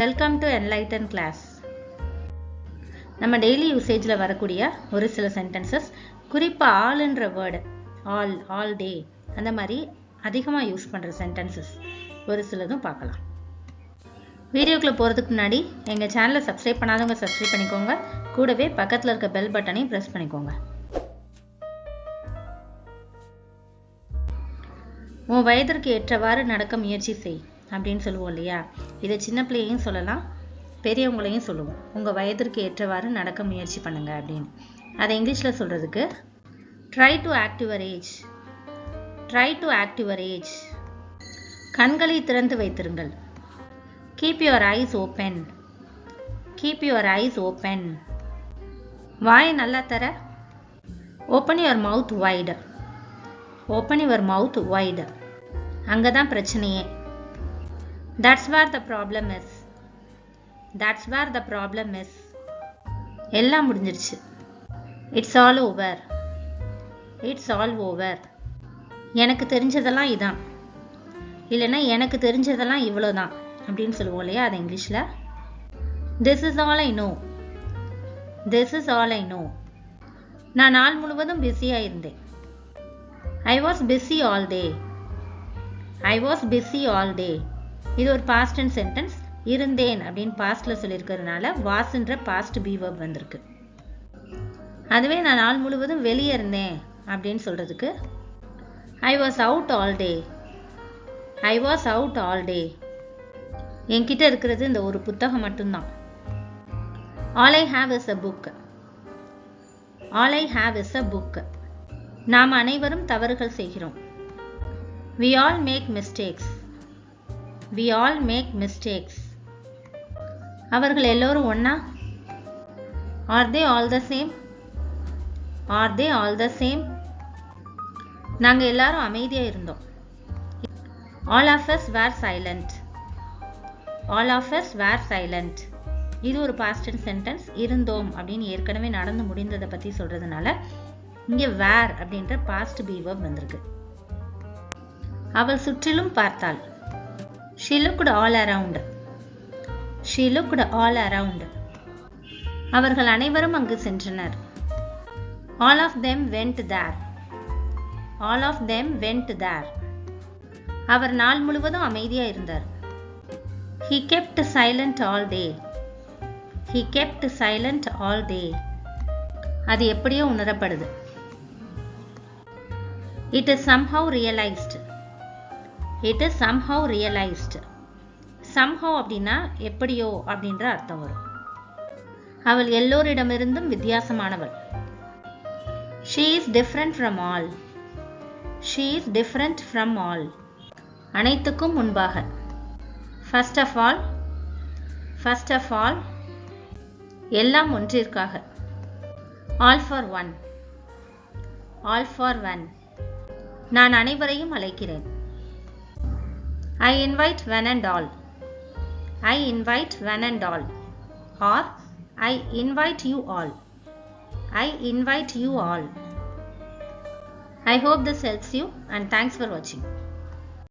Welcome to enlighten class. நம்ம daily யூசேஜில் வரக்கூடிய ஒரு சில சென்டென்சஸ், குறிப்பாக ஆல்ன்ற வேர்டு, ஆல் டே, அந்த மாதிரி அதிகமாக யூஸ் பண்ணுற சென்டென்சஸ் ஒரு சிலதும் பார்க்கலாம். வீடியோக்குள்ளே போகிறதுக்கு முன்னாடி எங்கள் சேனலை சப்ஸ்கிரைப் பண்ணாதவங்க சப்ஸ்கிரைப் பண்ணிக்கோங்க. கூடவே பக்கத்தில் இருக்க பெல் பட்டனையும் ப்ரெஸ் பண்ணிக்கோங்க. உன் வயதிற்கு ஏற்றவாறு நடக்க முயற்சி செய் அப்படின்னு சொல்லுவோம் இல்லையா? இதை சின்ன பிள்ளையையும் சொல்லலாம், பெரியவங்களையும் சொல்லுவோம். உங்கள் வயதிற்கு ஏற்றவாறு நடக்க முயற்சி பண்ணுங்க அப்படின்னு. அதை இங்கிலீஷில் சொல்கிறதுக்கு try to act your age. Try to act your age. கண்களை திறந்து வைத்திருங்கள். Keep your eyes open. Keep your eyes open. வாயை நல்லா தர. Open your mouth wide. Open your mouth wide. அங்கே தான் பிரச்சனையே. That's where the problem is. That's where the problem is. எல்லாம் முடிஞ்சிருச்சு. It's all over. It's all over. எனக்கு தெரிஞ்சதெல்லாம் இதான், இல்லைன்னா எனக்கு தெரிஞ்சதெல்லாம் இவ்வளோதான் அப்படின்னு சொல்லுவோம் இல்லையா? அது இங்கிலீஷில் This is all I know. This is all I know. நான் நாள் முழுவதும் பிஸியாக இருந்தேன். I was busy all day. I was busy all day. இது ஒரு பாஸ்ட் டென்ஸ் சென்டென்ஸ். இருந்தேன் அப்படின்னு பாஸ்டில் சொல்லியிருக்கிறதுனால வாஸ்ன்ற பாஸ்ட் பி வெர்ப் வந்திருக்கு. அதுவே நான் நாள் முழுவதும் வெளியே இருந்தேன் அப்படின்னு சொல்கிறதுக்கு I was out all day. I was out all day. என்கிட்ட இருக்கிறது இந்த ஒரு புத்தகம் மட்டும்தான். All I have is a book. All I have is a book. நாம் அனைவரும் தவறுகள் செய்கிறோம். We all make mistakes. We all make mistakes. அவர்கள் எல்லோரும் ஒண்ணா? Are they all the same? Are they all the same? நாங்க எல்லாரும் அமைதியா இருந்தோம். All of us were silent. All of us were silent. இது ஒரு past tense sentence. இருந்தோம் அப்படின்னு ஏற்கனவே நடந்து முடிந்ததை பத்தி சொல்றதுனால இங்க were அப்படின்ற past be verb வந்திருக்கு. அவள் சுற்றிலும் பார்த்தாள். She looked all around. She looked all around. அவர்கள் அனைவரும் அங்கு சென்றனர். All of them went there. All of them went there. அவர் நாள் முழுவதும் அமைதியா இருந்தார். He kept silent all day. He kept silent all day. அது எப்படியோ உணரப்படுது. It is somehow realized. It is somehow realized. Somehow அப்படின்னா எப்படியோ அப்படின்ற அர்த்தம் வரும். அவள் எல்லோரிடமிருந்தும் வித்தியாசமானவள். She is different from all. She is different from all. அனைத்துக்கும் முன்பாக. First of all. First of all. எல்லாம் ஒன்றிற்காக. All for one. All for one. நான் அனைவரையும் அழைக்கிறேன். I invite one and all. I invite one and all. Or I invite you all. I invite you all. I hope this helps you and thanks for watching.